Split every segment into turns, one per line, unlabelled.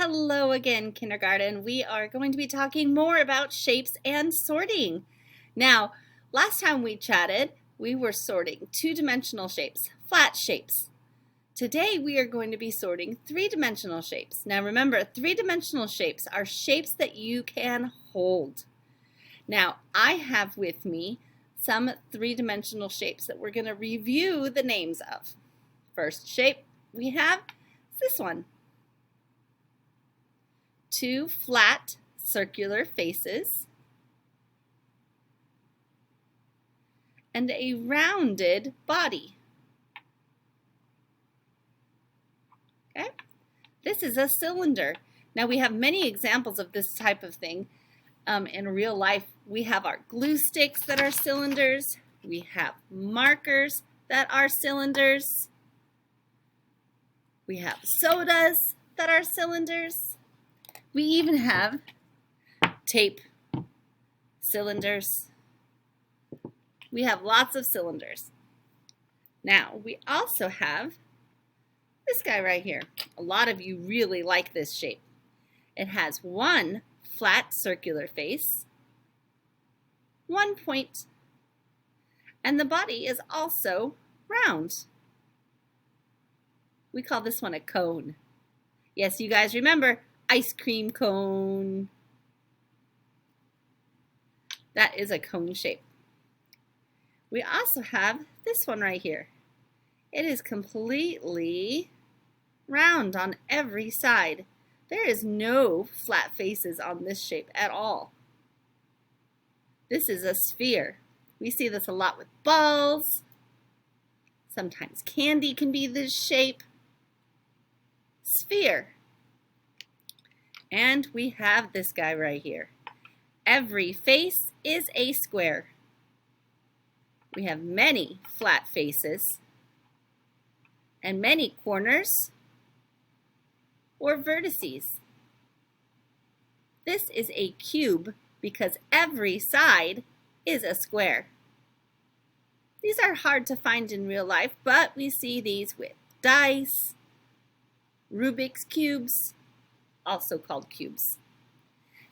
Hello again, kindergarten. We are going to be talking more about shapes and sorting. Now, last time we chatted, we were sorting two-dimensional shapes, flat shapes. Today we are going to be sorting three-dimensional shapes. Now remember, three-dimensional shapes are shapes that you can hold. Now, I have with me some three-dimensional shapes that we're going to review the names of. First shape we have is this one. Two flat circular faces and a rounded body. Okay? This is a cylinder. Now we have many examples of this type of thing in real life. We have our glue sticks that are cylinders. We have markers that are cylinders. We have sodas that are cylinders. We even have tape cylinders. We have lots of cylinders. Now, we also have this guy right here. A lot of you really like this shape. It has one flat circular face, one point, and the body is also round. We call this one a cone. Yes, you guys remember ice cream cone. That is a cone shape. We also have this one right here. It is completely round on every side. There is no flat faces on this shape at all. This is a sphere. We see this a lot with balls. Sometimes candy can be this shape. Sphere. And we have this guy right here. Every face is a square. We have many flat faces and many corners or vertices. This is a cube because every side is a square. These are hard to find in real life, but we see these with dice, Rubik's cubes, also called cubes.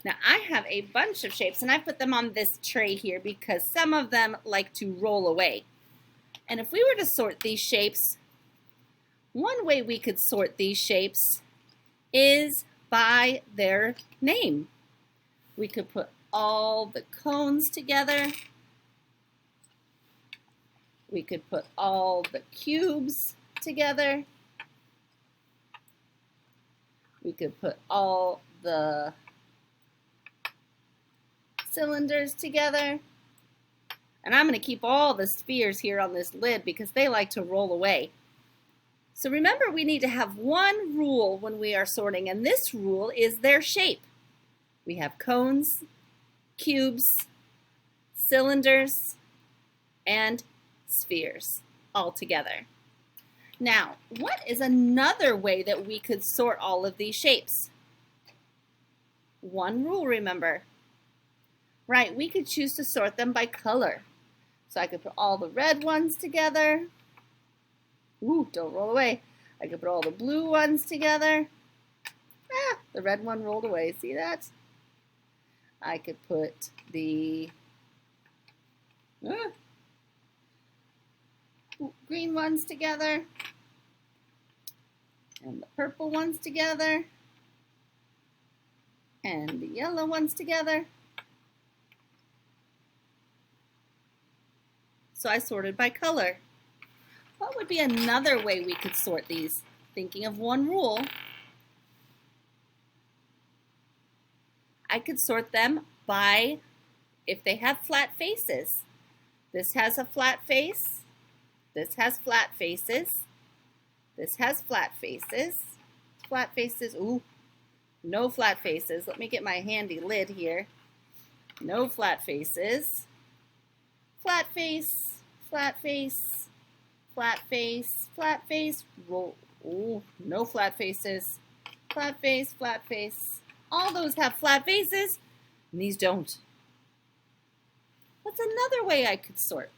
Now I have a bunch of shapes and I put them on this tray here because some of them like to roll away. And if we were to sort these shapes, one way we could sort these shapes is by their name. We could put all the cones together. We could put all the cubes together. We could put all the cylinders together. And I'm going to keep all the spheres here on this lid because they like to roll away. So remember, we need to have one rule when we are sorting, and this rule is their shape. We have cones, cubes, cylinders, and spheres all together. Now, what is another way that we could sort all of these shapes? One rule, remember. Right, we could choose to sort them by color. So I could put all the red ones together. Ooh, don't roll away. I could put all the blue ones together. Ah, the red one rolled away. See that? I could put the green ones together. And the purple ones together. And the yellow ones together. So I sorted by color. What would be another way we could sort these? Thinking of one rule, I could sort them by if they have flat faces. This has a flat face. This has flat faces. This has flat faces. Flat faces. Ooh, no flat faces. Let me get my handy lid here. No flat faces. Flat face, flat face, flat face, flat face. Roll. Ooh, no flat faces. Flat face, flat face. All those have flat faces, and these don't. What's another way I could sort?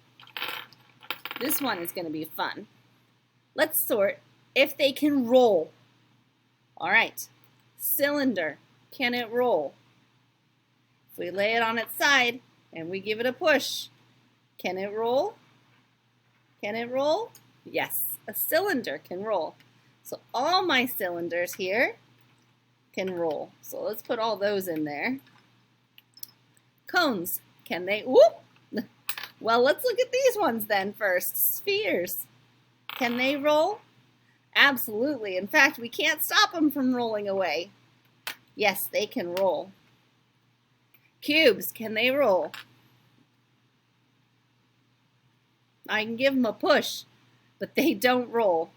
This one is going to be fun. Let's sort if they can roll. All right, Cylinder, can it roll? If we lay it on its side and we give it a push, can it roll? Can it roll? Yes, a cylinder can roll. So all my cylinders here can roll. So let's put all those in there. Cones, can they, whoop! Well, let's look at these ones then first. Spheres, can they roll? Absolutely. In fact, we can't stop them from rolling away. Yes, they can roll. Cubes, can they roll? I can give them a push, but they don't roll.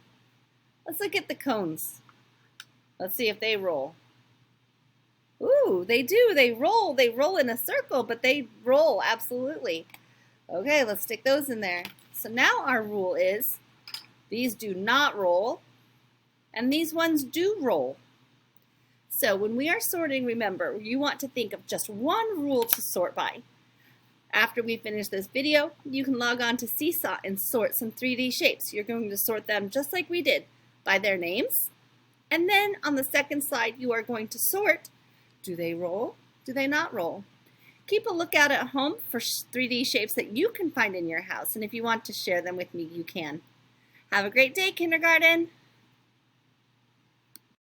Let's look at the cones. Let's see if they roll. Ooh, they do. They roll. They roll in a circle, but they roll, absolutely. Okay, let's stick those in there. So now our rule is these do not roll, and these ones do roll. So when we are sorting, remember, you want to think of just one rule to sort by. After we finish this video, you can log on to Seesaw and sort some 3D shapes. You're going to sort them just like we did, by their names. And then on the second slide, you are going to sort, do they roll? Do they not roll? Keep a lookout at home for 3D shapes that you can find in your house. And if you want to share them with me, you can. Have a great day, kindergarten.